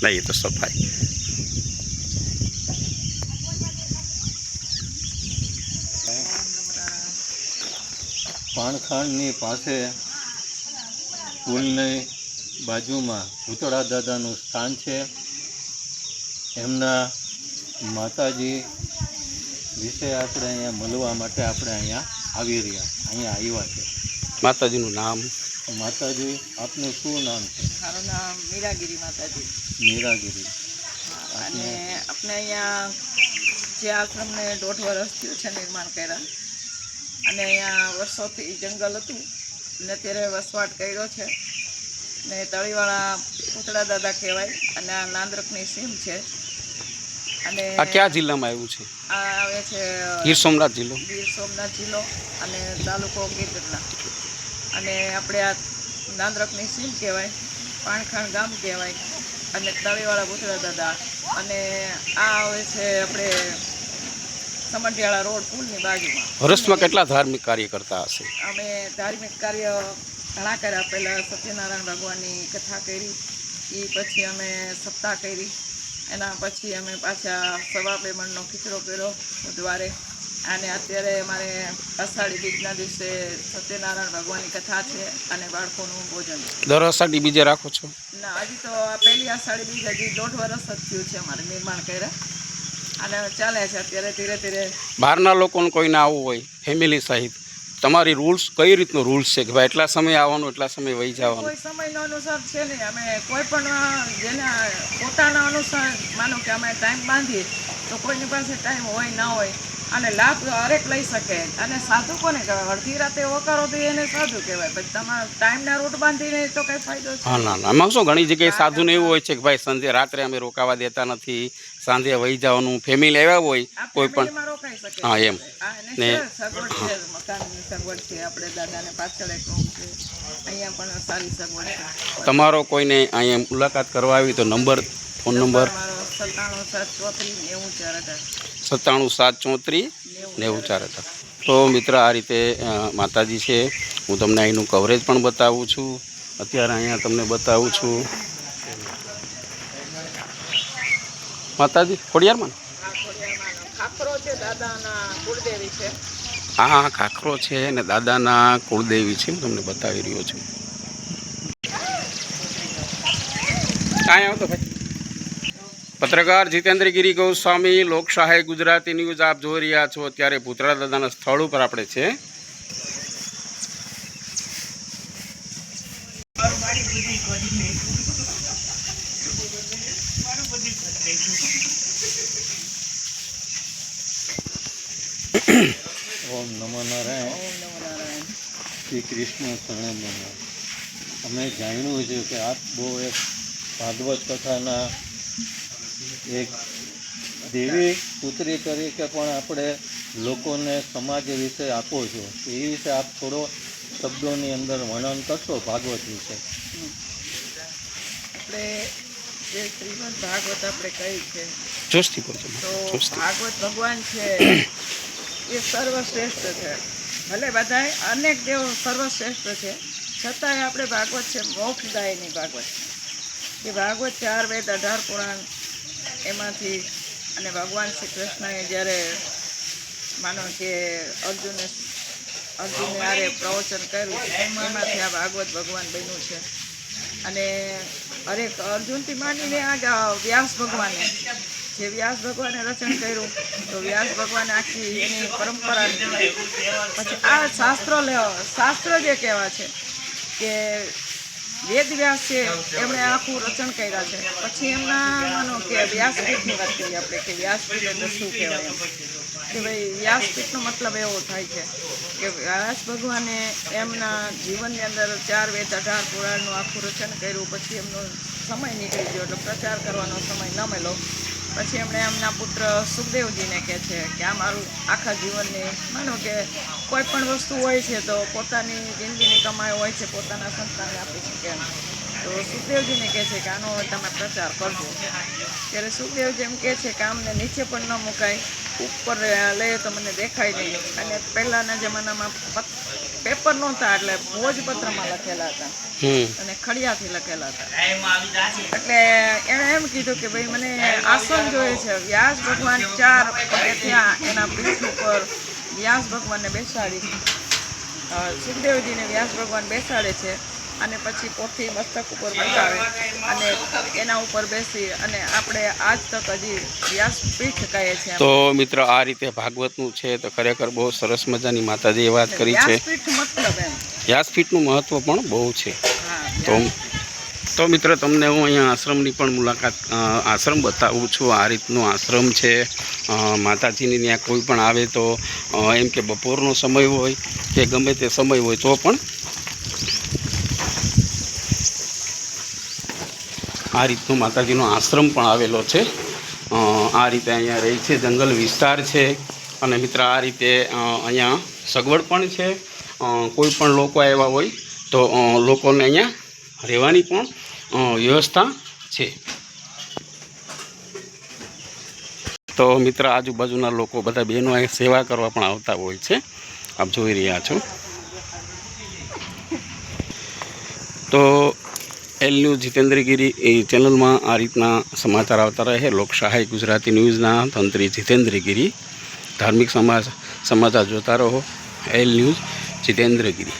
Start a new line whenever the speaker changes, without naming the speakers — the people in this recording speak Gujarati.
नहीं तो सफाई
પાણખાણની પાસે પુલની બાજુમાં ભૂતળા દાદાનું સ્થાન છે. એમના માતાજી વિશે આપણે અહીંયા મળવા માટે આપણે અહીંયા આવ્યા છે.
માતાજીનું નામ?
માતાજી આપનું શું નામ છે?
મારું નામ મીરાગીરી માતાજી.
મીરાગીરી.
અને આપણે અહીંયા જે આશ્રમને 1.5 વર્ષ થયું છે નિર્માણ કર્યા, અને અહીંયા વર્ષોથી જંગલ હતું ને અત્યારે વસવાટ કર્યો છે ને તળીવાળા પૂતળા દાદા કહેવાય. અને આ નાંદરકની સીમ છે. અને
આ કયા જિલ્લામાં આવ્યું છે?
આ આવે છે
ગીર સોમનાથ જિલ્લો.
ગીર સોમનાથ જિલ્લો અને તાલુકો ગીરના. અને આપણે આ નાંદરકની સીમ કહેવાય, પાણખાણ ગામ કહેવાય, અને તળીવાળા પૂતળા દાદા. અને આ આવે છે આપણે સમઢિયાળા રોડ પુલની બાજુમાં.
વર્ષમાં કેટલા ધાર્મિક કાર્ય કરતા હશે?
અમે ધાર્મિક કાર્ય ઘણા કર્યા. પહેલાં સત્યનારાયણ ભગવાનની કથા કરી, એ પછી અમે સપ્તાહ કરી, એના પછી અમે પાછા સવા 2 મણનો ખીચડો કર્યો બુધવારે. અને અત્યારે અમારે અષાઢી બીજના દિવસે સત્યનારાયણ ભગવાનની કથા છે અને બાળકોનું ભોજન.
દર અષાઢી બીજે રાખો છો?
ના, હજી તો આ પહેલી અષાઢી બીજ હજી 1.5 વર્ષ જ થયું છે અમારે નિર્માણ કર્યા, અને ચાલે છે અત્યારે ધીરે ધીરે.
બહારના લોકોને કોઈને આવવું હોય ફેમિલી સહિત, તમારી રૂલ્સ કઈ રીતનો રૂલ્સ છે કે ભાઈ એટલા સમય આવવાનું, એટલા સમય વહી જવાનું?
કોઈ સમયનો અનુસાર છે નહીં. અમે કોઈ પણ જેને પોતાના અનુસાર માનો કે અમે ટાઈમ બાંધીએ તો કોઈની પાસે ટાઈમ હોય ના હોય, અને લાભ હરેક લઈ શકે. અને સાધુ કોને કહેવાય? અડધી રાતે વકારો તો એને સાધુ કહેવાય. પછી તમારા ટાઈમના રૂટ બાંધીને તો કંઈ ફાયદો છે?
હા, ના ના, એમાં શું ઘણી જગ્યાએ સાધુને એવું હોય છે કે ભાઈ સંજે રાત્રે અમે રોકાવા દેતા નથી, સાંજે વહી જવાનું. ફેમિલી આવ્યા હોય કોઈ પણ,
રોકાઈ શકે.
હા એમ
ને સગવડ છે, મકાનની સગવડ છે. આપણે દાદાને પાછળ એક રૂમ છે, અહીંયા પણ સારી સગવડ છે.
તમારો કોઈને અહીંયા મુલાકાત કરવા આવી તો નંબર, ફોન નંબર?
મારો 97
734 90 તો મિત્ર, આ રીતે માતાજી છે. હું તમને અહીંનું કવરેજ પણ બતાવું છું. અત્યારે અહીંયા તમને બતાવું છું માતાજી ખોડિયારમાં.
ખાખરો છે, દાદાના કુળદેવી છે.
હા, ખાખરો છે અને દાદાના કુળદેવી છે. હું તમને બતાવી રહ્યો છું. કાંઈ આવતો ભાઈ. પત્રકાર જીતેન્દ્રગીરી ગોસ્વામી, લોકશાહી ગુજરાતી ન્યૂઝ આપ જોઈ રહ્યા છો. અત્યારે પૂતળા દાદાના સ્થળ ઉપર આપણે છે.
ઓમ નમો નારાયણ. શ્રી કૃષ્ણ શરણમ. અમે જાણ્યું છે કે આપ બહુ એક ભાગવત કથાના એક દેવી પુત્રી તરીકે પણ આપણે લોકોને સમાજ વિશે આપો છો. એ વિશે આપ થોડો શબ્દોની અંદર વર્ણન કરશો ભાગવત વિશે?
આપણે જે શ્રીમદ ભાગવત આપણે કહી છે
જોસ્તી બોલજો.
તો ભાગવત ભગવાન છે એ સર્વશ્રેષ્ઠ છે. ભલે બધાય અનેક દેવો સર્વશ્રેષ્ઠ છે, છતાંય આપણે ભાગવત છે મોક્ષદાયની ભાગવત છે. એ ભાગવત 4 વેદ 18 પુરાણ એમાંથી. અને ભગવાન શ્રી કૃષ્ણએ જ્યારે માનો કે અર્જુને આરે પ્રવચન કર્યું એમાંથી આ ભાગવત ભગવાન બન્યું છે. અને હરેક અર્જુનથી માંડીને આ વ્યાસ ભગવાને જે વ્યાસ ભગવાને રચન કર્યું, તો વ્યાસ ભગવાન આખી એની પરંપરા લીધી. પછી આ શાસ્ત્ર જે કહેવા છે કે વેદ વ્યાસ છે, એમણે આખું રચન કર્યા છે. પછી એમના માનો કે વ્યાસપીઠની વાત કરીએ આપણે કે વ્યાસપીઠ એટલે શું કહેવાય? કે ભાઈ વ્યાસપીઠનો મતલબ એવો થાય છે કે વ્યાસ ભગવાને એમના જીવનની અંદર 4 વેદ 18 પુરાણનું આખું રચન કર્યું. પછી એમનો સમય નીકળી ગયો, એટલે પ્રચાર કરવાનો સમય ન મળ્યો. પછી એમણે એમના પુત્ર સુખદેવજીને કહે છે કે આ મારું આખા જીવનની માનો કે કોઈ પણ વસ્તુ હોય છે તો પોતાની જિંદગીની કમાઈ હોય છે, પોતાના સંતાનને આપી શકે. તો સુખદેવજીને કહે છે કે આનો તમે પ્રચાર કરજો. ત્યારે સુખદેવજી એમ કહે છે કે આમને નીચે પણ ન મુકાય, ઉપર લે તો મને દેખાય નહીં. અને પહેલાંના જમાનામાં પેપર નહોતા એટલે ભોજપત્રમાં લખેલા હતા અને ખડિયાથી લખેલા હતા. એટલે એણે એમ કીધું કે ભાઈ મને આશ્રમ જોઈએ છે. વ્યાસ ભગવાન 4 પગથિયાં એના પીઠ ઉપર વ્યાસ ભગવાનને બેસાડી, સુખદેવજીને વ્યાસ ભગવાન બેસાડે છે અને પછી પોથી મસ્તક ઉપર મૂકાવે અને એના ઉપર બેસી અને આપણે આજ તક હજી વ્યાસપીઠ કહે છે.
તો મિત્ર આ રીતે ભાગવતનું છે તો ખરેખર બહુ સરસ મજાની માતાજીએ વાત કરી છે.
વ્યાસપીઠ મતલબ એમ
વ્યાસપીઠનું મહત્ત્વ પણ બહુ છે.
હા.
તો મિત્ર તમને હું અહીંયા આશ્રમની પણ મુલાકાત આશ્રમ બતાવું છું. આ રીતનો આશ્રમ છે. માતાજીની ત્યાં કોઈ પણ આવે તો એમ કે બપોરનો સમય હોય કે ગમે તે સમય હોય તો પણ આ રીતનો માતાજીનો આશ્રમ પણ આવેલો છે. આ રીતે અહીંયા રહે છે, જંગલ વિસ્તાર છે અને મિત્ર આ રીતે અહીંયા સગવડ પણ છે. કોઈ પણ લોકો આવ્યા હોય તો લોકોને અહીંયા રહેવાની પણ વ્યવસ્થા છે. તો મિત્ર આજુબાજુના લોકો બધા બહેનો અહીં સેવા કરવા પણ આવતા હોય છે, આપ જોઈ રહ્યા છો. તો એલ ન્યૂઝ જીતેન્દ્રગીરી એ ચેનલમાં આ રીતના સમાચાર આવતા રહે. લોકસહાય ગુજરાતી ન્યૂઝના તંત્રી જીતેન્દ્રગીરી. ધાર્મિક સમાચાર જોતા રહો. L news Jitendragiri.